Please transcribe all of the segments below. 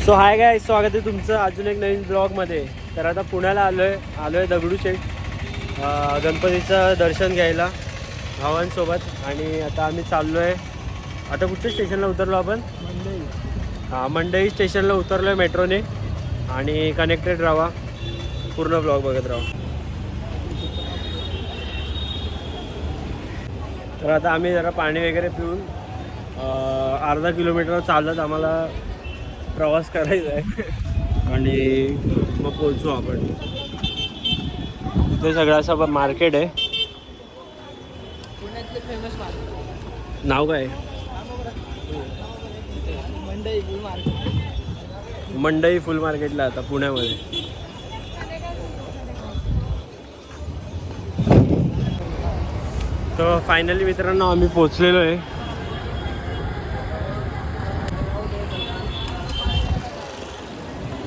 So हाय गाय, स्वागत आहे तुमचं अजून एक नवीन ब्लॉगमध्ये. तर आता पुण्याला आलो आहे दगडूशेठ गणपतीचं दर्शन घ्यायला भावांसोबत. आणि आता आम्ही चाललो आहे. आता कुठच्या स्टेशनला उतरलो आपण? मंडई स्टेशनला उतरलो आहे मेट्रोने. आणि कनेक्टेड राहा, पूर्ण ब्लॉग बघत राहा. तर आता आम्ही जरा पाणी वगैरे पिऊन अर्धा किलोमीटर चालत आम्हाला प्रवास करायचा आहे. आणि मग पोहोचू आपण. इथे सगळं असं मार्केट आहे. पुण्यातले फेमस मार्केट नाव काय? मंडई फुल मार्केट. मंडई फुल मार्केटला आता पुण्यामध्ये. तर फायनली मित्रांनो आम्ही पोचलेलो आहे.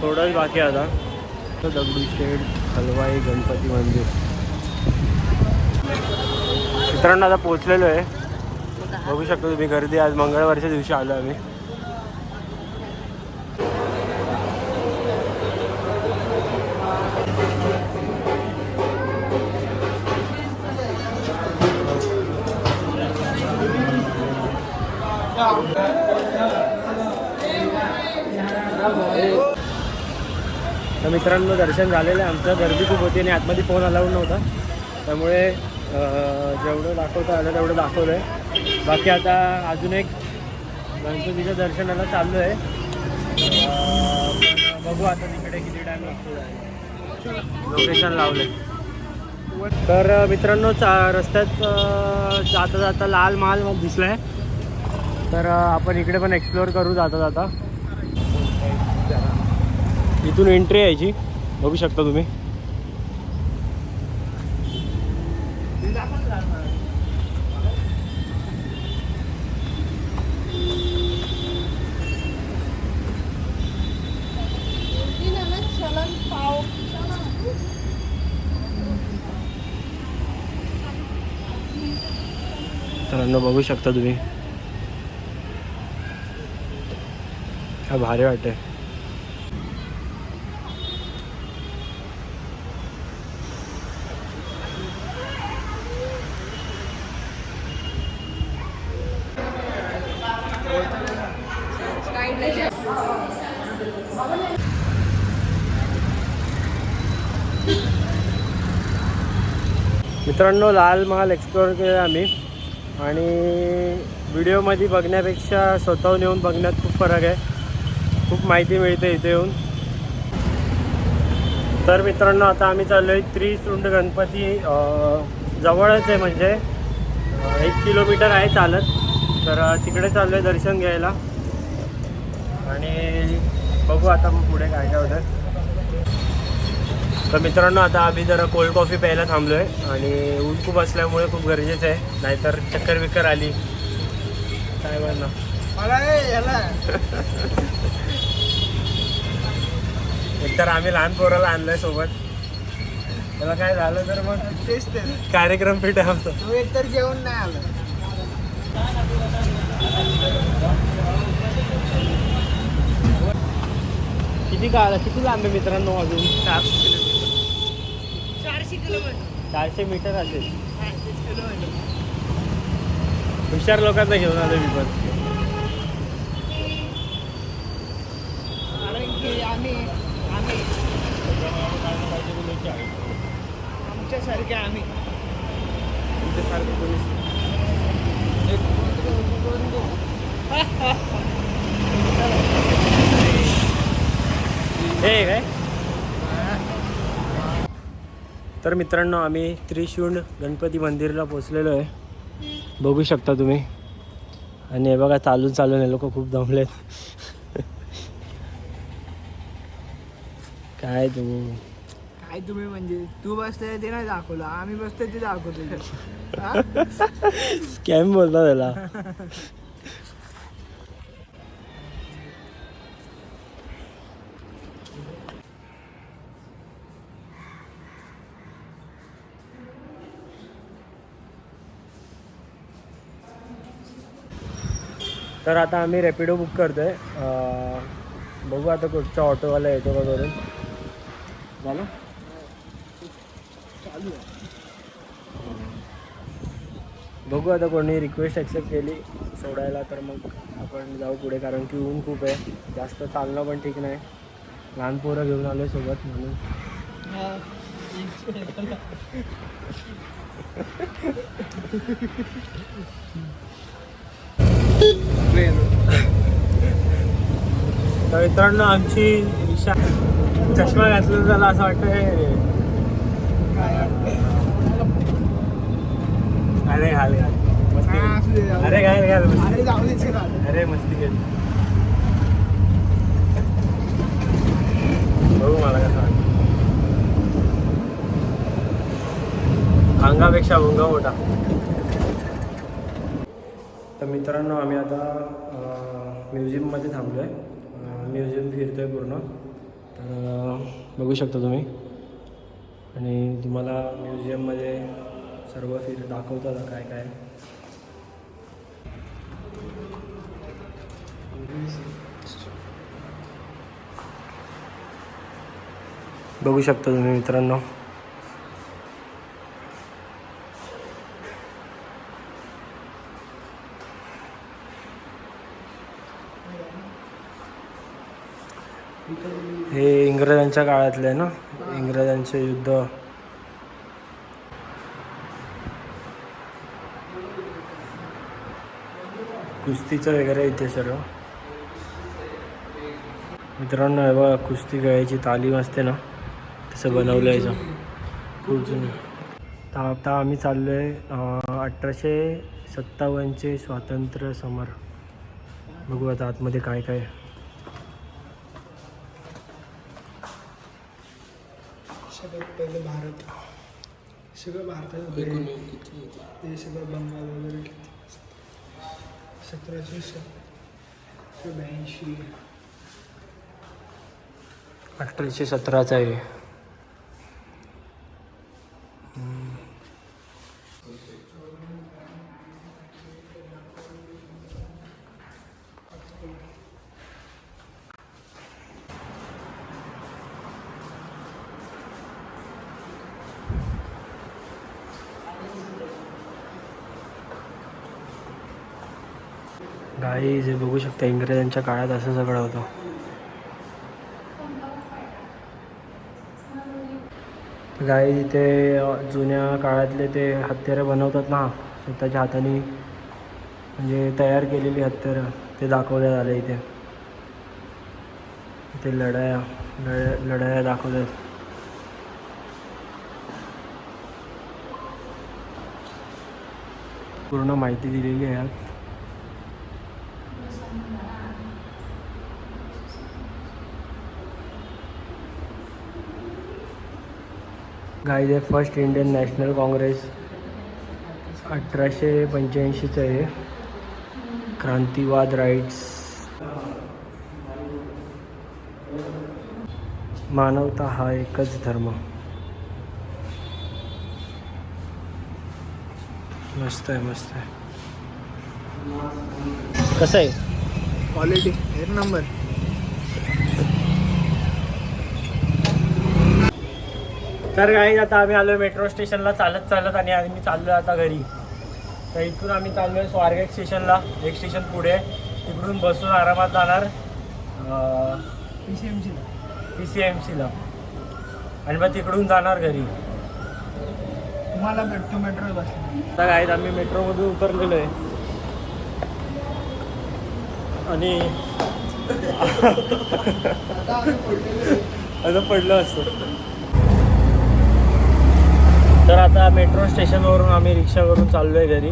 थोडंच बाकी आता. दगडूशेठ हलवाई गणपती मंदिर मित्रांनो आता पोचलेलो आहे. बघू शकतो तुम्ही गर्दी. आज मंगळवारच्या दिवशी आलो आम्ही. तर मित्रांनो दर्शन झालेलं आहे आमचं. गर्दी खूप होती आणि आतमध्ये फोन अलाउड नव्हता, त्यामुळे जेवढं दाखवता आलं तेवढं दाखवलं आहे. बाकी आता अजून एक गणपतीच्या दर्शनाला चाललो आहे. पण बघू आता तिकडे किती टाईम लागतो. लोकेशन लावले. तर मित्रांनो रस्त्यात जाता जाता लाल महाल मला दिसला आहे. तर आपण इकडे पण एक्सप्लोअर करू जाता जाता. इथून एंट्री यायची, बघू शकता तुम्ही. तर बघू शकता तुम्ही. काय भारी वाटते. मित्रांनो लाल महाल एक्सप्लोअर केला आम्ही. आणि व्हिडिओमध्ये बघण्यापेक्षा स्वतःहून येऊन बघण्यात खूप फरक आहे. खूप माहिती मिळते इथे येऊन. तर मित्रांनो आता आम्ही चाललो आहे त्रिशुंड गणपती. जवळच आहे, म्हणजे 1 किलोमीटर आहे चालत. तर तिकडे चाललो आहे दर्शन घ्यायला. आणि बघू आता मग पुढे काय काय होतं. तर मित्रांनो आता आम्ही जरा कोल्ड कॉफी प्यायला थांबलो आहे. आणि ऊन खूप असल्यामुळे खूप गरजेचं आहे, नाहीतर चक्कर बिक्कर आली काय म्हणणार मला याला एकतर आम्ही लहान पोराला आणलंय सोबत. त्याला काय झालं तर मग तेच ते कार्यक्रम पेट आहे आमचा. तो एकतर जेवण नाही आलं. किती लांब आहे मित्रांनो? अजून 400 किलोमीटर 400 मीटर असेल. हुशार लोकांना घेऊन आलो मी पण. कारण की आम्ही आमच्यासारखे आम्ही तुमच्यासारखं कोणी हे काय. तर मित्रांनो आम्ही त्रिशुंड गणपती मंदिरला पोचलेलो आहे, बघू शकता तुम्ही. आणि हे बघा चालून हे लोक खूप दमलेत. काय तुम्ही म्हणजे तू बसतोय ते नाही दाखवलं, आम्ही बसतोय ते दाखवतो. स्कॅम बोलता त्याला. तर आता आम्ही रॅपिडो बुक करतो आहे. बघू आता कुठचा ऑटोवाला येतो का करून. झालं चालू आहे. बघू आता कोणी रिक्वेस्ट ॲक्सेप्ट केली सोडायला तर मग आपण जाऊ पुढे, कारण की ऊन खूप आहे, जास्त चालणं पण ठीक नाही. लहान पोरं घेऊन आलो सोबत म्हणून. तर मित्रांनो आमची रिक्षा चष्मा घातला झाला असं वाटतंय. अरे घाल घाल मस्ती केली. अरे घाल घाल अरे जाऊ दे चला. अरे मस्ती केली. बघू मला कसं वाटतं. अंगापेक्षा भुंगा मोठा. तर मित्रांनो आम्ही आता म्युझियममध्ये थांबलो आहे. म्युझियम फिरतो आहे पूर्ण, तर बघू शकता तुम्ही. आणि तुम्हाला म्युझियममध्ये सर्व दाखवतात काय काय. बघू शकता तुम्ही मित्रांनो. हे इंग्रजांच्या काळातले आहे ना, इंग्रजांचे युद्ध. कुस्तीचं वगैरे इथे सर्व. मित्रांनो हे बघा कुस्ती खेळायची तालीम असते ना, तसं बनवलं याचं खूप जुनं. तर आता आम्ही चाललो आहे 1857चे स्वातंत्र्य समर. बघू आता आतमध्ये काय काय. सगळ्यात पहिले भारत, सगळं भारतात ते सगळं बंगाल वगैरे 1782. 1817चा आहे. गाई जे बघू शकता इंग्रजांच्या काळात असं सगळं होतं. गाई इथे जुन्या काळातले ते हत्यारं बनवतात ना स्वतःच्या हाताने, म्हणजे तयार केलेली हत्यारं ते दाखवण्यात आले इथे. इथे लढाया दाखवतात. पूर्ण माहिती दिलेली आहे यात. गाईज आहे फर्स्ट इंडियन नॅशनल काँग्रेस 1885चं आहे. क्रांतिवाद राईट्स, मानवता हा एकच धर्म. मस्त आहे मस्त आहे. कसं आहे क्वालिटी एक नंबर. तर काही आता आम्ही आलो मेट्रो स्टेशनला चालत चालत, आणि आम्ही चाललो आता घरी. तर इथून आम्ही चाललो आहे स्वारगेट स्टेशनला, एक स्टेशन पुढे. तिकडून बसून आरामात जाणार PCMCला, आणि मग तिकडून जाणार घरी. तुम्हाला भेटतो मेट्रो बस. आता काय आम्ही मेट्रोमधून उतरलेलो आहे, आणि असं पडलं असतं. तर आता मेट्रो स्टेशनवरून आम्ही रिक्षा करून चाललो आहे घरी.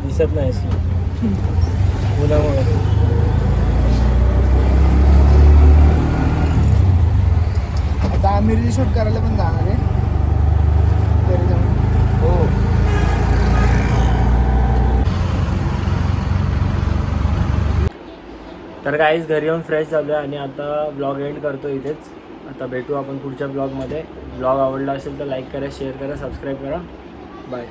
दिसत नाही उन्हामुळे. आता आम्ही रील शूट करायला पण जाणार आहे घरी जाऊन. हो. तर काहीच घरी येऊन फ्रेश झालो आहे, आणि आता ब्लॉग एंड करतो इथेच. आता भेटू आपण पुढच्या ब्लॉगमध्ये. ब्लॉग आवडला असेल तर लाईक करा, शेअर करा, सबस्क्राईब करा. बाय.